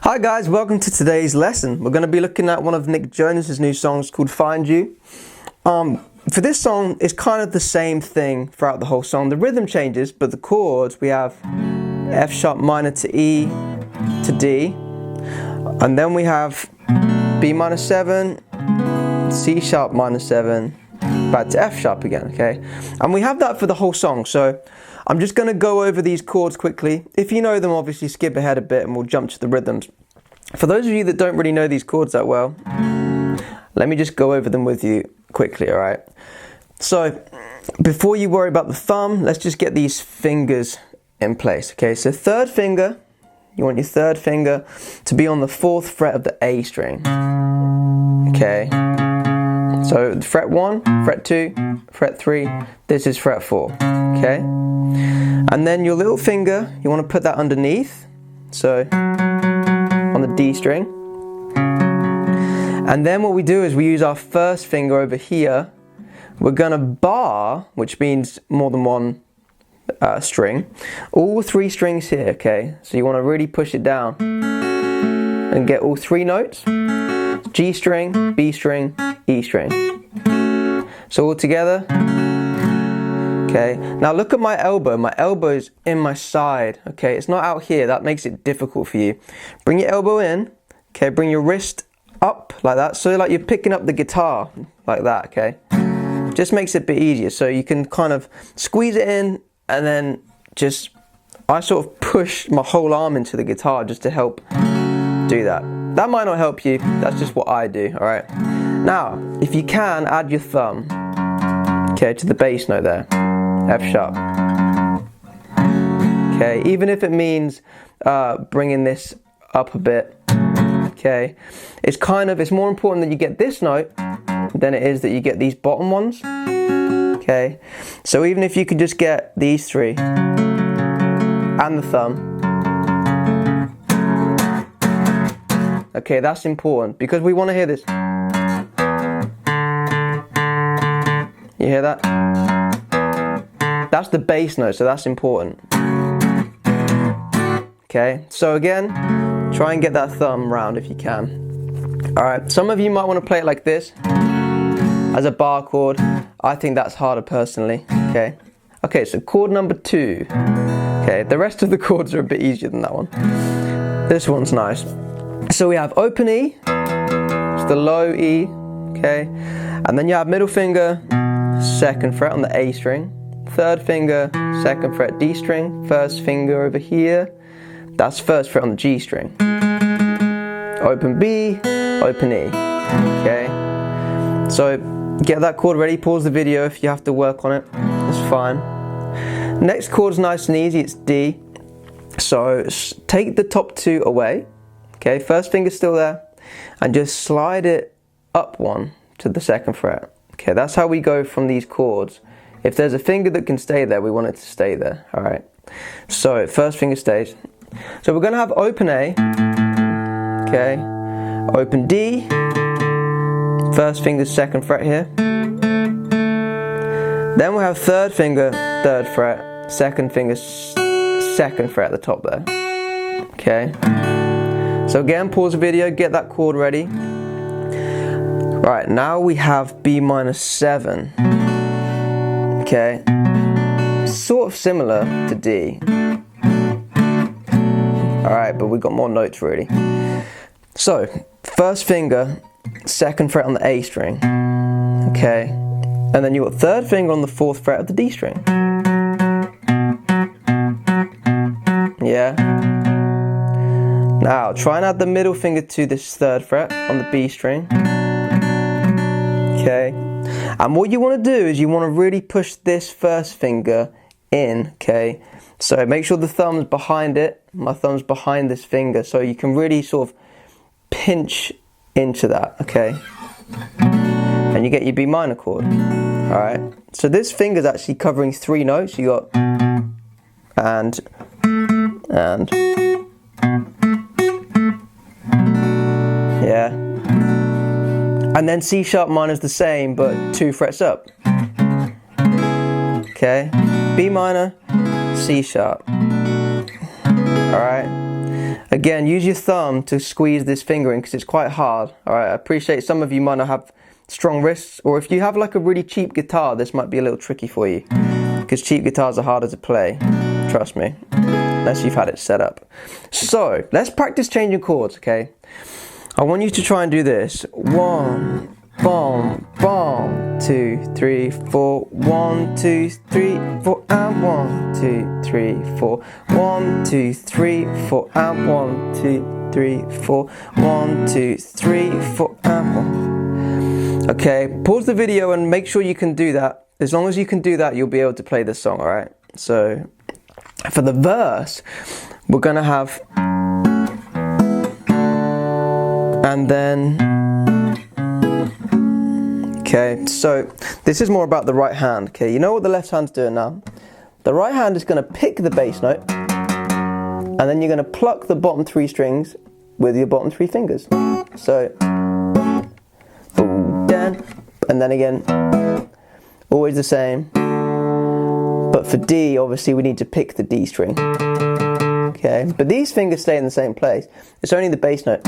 Hi guys, welcome to today's lesson. We're going to be looking at one of Nick Jonas's new songs called Find You. For this song, it's kind of the same thing throughout the whole song. The rhythm changes, but the chords, we have F sharp minor to E to D, and then we have B minor 7, C sharp minor 7, back to F sharp again, okay? And we have that for the whole song, so I'm just going to go over these chords quickly. If you know them, obviously skip ahead a bit and we'll jump to the rhythms. For those of you that don't really know these chords that well, let me just go over them with you quickly, alright? So, before you worry about the thumb, let's just get these fingers in place, okay? So third finger, you want your third finger to be on the 4th fret of the A string, okay? So fret 1, fret 2, fret 3, this is fret 4, okay? And then your little finger, you want to put that underneath, so on the D string. And then what we do is we use our first finger over here. We're going to bar, which means more than one string, all 3 strings here, okay? So you want to really push it down and get all 3 notes. G string, B string, E string. So all together. Okay, now look at my elbow. My elbow is in my side, okay? It's not out here. That makes it difficult for you. Bring your elbow in, okay? Bring your wrist up like that. So like you're picking up the guitar like that, okay? Just makes it a bit easier. So you can kind of squeeze it in and then just, I sort of push my whole arm into the guitar just to help do that. That might not help you. That's just what I do, all right? Now, if you can, add your thumb, okay, to the bass note there. F sharp. Okay, even if it means bringing this up a bit, okay, it's more important that you get this note than it is that you get these bottom ones, okay? So even if you could just get these 3 and the thumb, okay, that's important because we want to hear this. You hear that? That's the bass note, so that's important. Okay, so again, try and get that thumb round if you can. Alright, some of you might want to play it like this, as a bar chord. I think that's harder personally, okay? Okay, so chord number 2. Okay, the rest of the chords are a bit easier than that one. This one's nice. So we have open E, it's the low E, okay? And then you have middle finger, 2nd fret on the A string. 3rd finger, 2nd fret D string, 1st finger over here, that's 1st fret on the G string. Open B, open E, okay? So get that chord ready, pause the video if you have to work on it, it's fine. Next chord's nice and easy, it's D. So take the top 2 away, okay? 1st finger's still there, and just slide it up 1 to the 2nd fret. Okay, that's how we go from these chords. If there's a finger that can stay there, we want it to stay there, all right? So 1st finger stays. So we're gonna have open A, okay? Open D, 1st finger, 2nd fret here. Then we'll have 3rd finger, 3rd fret, 2nd finger, 2nd fret at the top there, okay? So again, pause the video, get that chord ready. Right, now we have B minor 7. Okay, sort of similar to D. Alright, but we've got more notes really. So, 1st finger, 2nd fret on the A string. Okay, and then you've got 3rd finger on the 4th fret of the D string. Yeah. Now, try and add the middle finger to this 3rd fret on the B string. Okay. And what you want to do is you want to really push this 1st finger in, okay? So make sure the thumb's behind it. My thumb's behind this finger, so you can really sort of pinch into that, okay? And you get your B minor chord, alright? So this finger's actually covering 3 notes. You got and yeah. And then C sharp minor is the same, but 2 frets up. Okay, B minor, C sharp. Alright, Again, use your thumb to squeeze this fingering because it's quite hard. Alright, I appreciate some of you might not have strong wrists, or if you have like a really cheap guitar, this might be a little tricky for you because cheap guitars are harder to play, trust me, unless you've had it set up. So, let's practice changing chords, okay? I want you to try and do this. 1, boom, boom, 2, 3, 4, 1, 2, 3, 4, and 1, 2, 3, 4, 1, 2, 3, 4, and 1, 2, 3, 4, 1, 2, 3, 4, and 1. Okay, pause the video and make sure you can do that. As long as you can do that, you'll be able to play this song, alright? So, for the verse, we're gonna have, and then, okay, so this is more about the right hand, okay? You know what the left hand's doing now? The right hand is gonna pick the bass note, and then you're gonna pluck the bottom 3 strings with your bottom 3 fingers. So, and then again, always the same. But for D, obviously we need to pick the D string. Okay, but these fingers stay in the same place. It's only the bass note.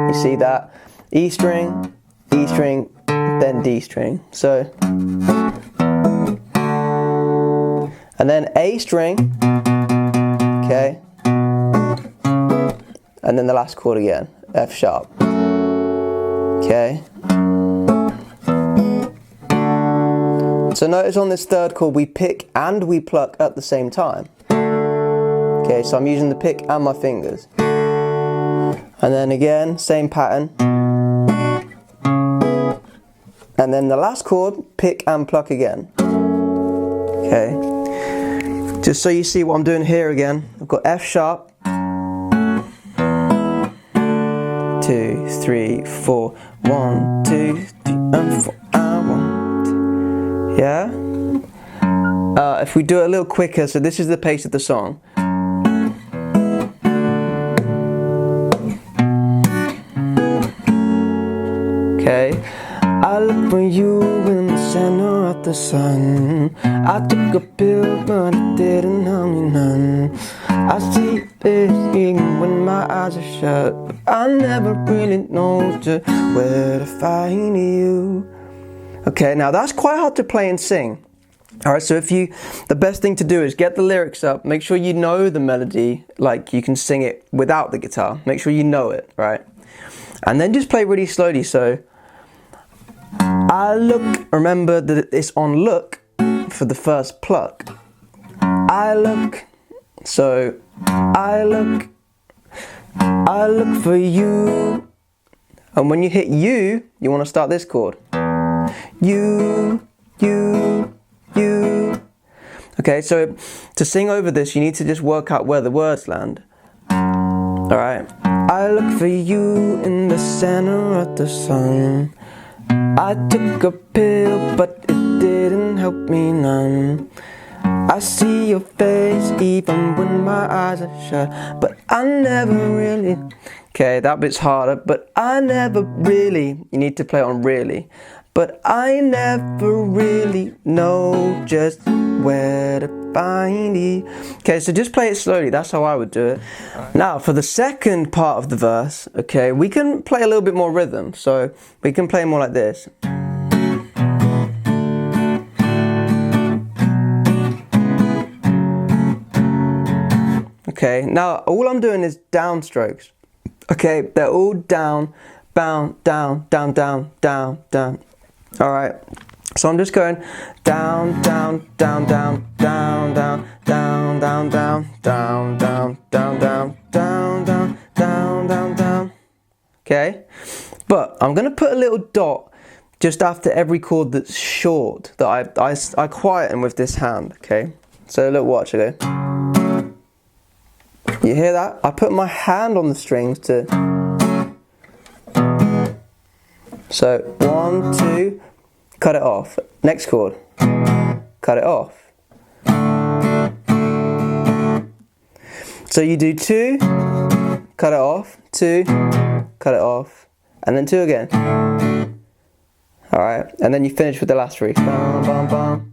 You see that? E string, then D string. So, and then A string, okay, and then the last chord again, F sharp, okay. So notice on this third chord we pick and we pluck at the same time. Okay, so I'm using the pick and my fingers. And then again, same pattern. And then the last chord, pick and pluck again. Okay. Just so you see what I'm doing here again, I've got F sharp. 2, 3, 4, 1, 2, 3, and 4, and 1, 2. Yeah? If we do it a little quicker, so this is the pace of the song. Okay. I look for you in the center of the sun. I took a pill, but it didn't help me none. I see it even when my eyes are shut, but I never really know just where to find you. Okay, now that's quite hard to play and sing. Alright, so the best thing to do is get the lyrics up, make sure you know the melody, like you can sing it without the guitar, make sure you know it, right? And then just play really slowly, so I look, remember that it's on look for the first pluck. I look, so I look for you. And when you hit you want to start this chord. You. Okay, so to sing over this, you need to just work out where the words land. Alright. I look for you in the center of the sun. I took a pill, but it didn't help me none. I see your face even when my eyes are shut, but I never really. Okay, that bit's harder, but I never really. You need to play on really. But I never really know just where to find you. Okay, so just play it slowly. That's how I would do it. Now, for the second part of the verse, okay, we can play a little bit more rhythm. So we can play more like this. Okay, now all I'm doing is down strokes. Okay, they're all down, bound, down, down, down, down, down. Alright, so I'm just going down, down, down, down, down, down, down, down, down, down, down, down, down, down, down, down, down, down. Okay, but I'm gonna put a little dot just after every chord that's short that I quieten with this hand. Okay, so look, watch. Okay, you hear that? I put my hand on the strings to. So 1, 2, cut it off. Next chord, cut it off. So you do 2, cut it off, 2, cut it off, and then 2 again. Alright, and then you finish with the last 3. Bum, bum, bum.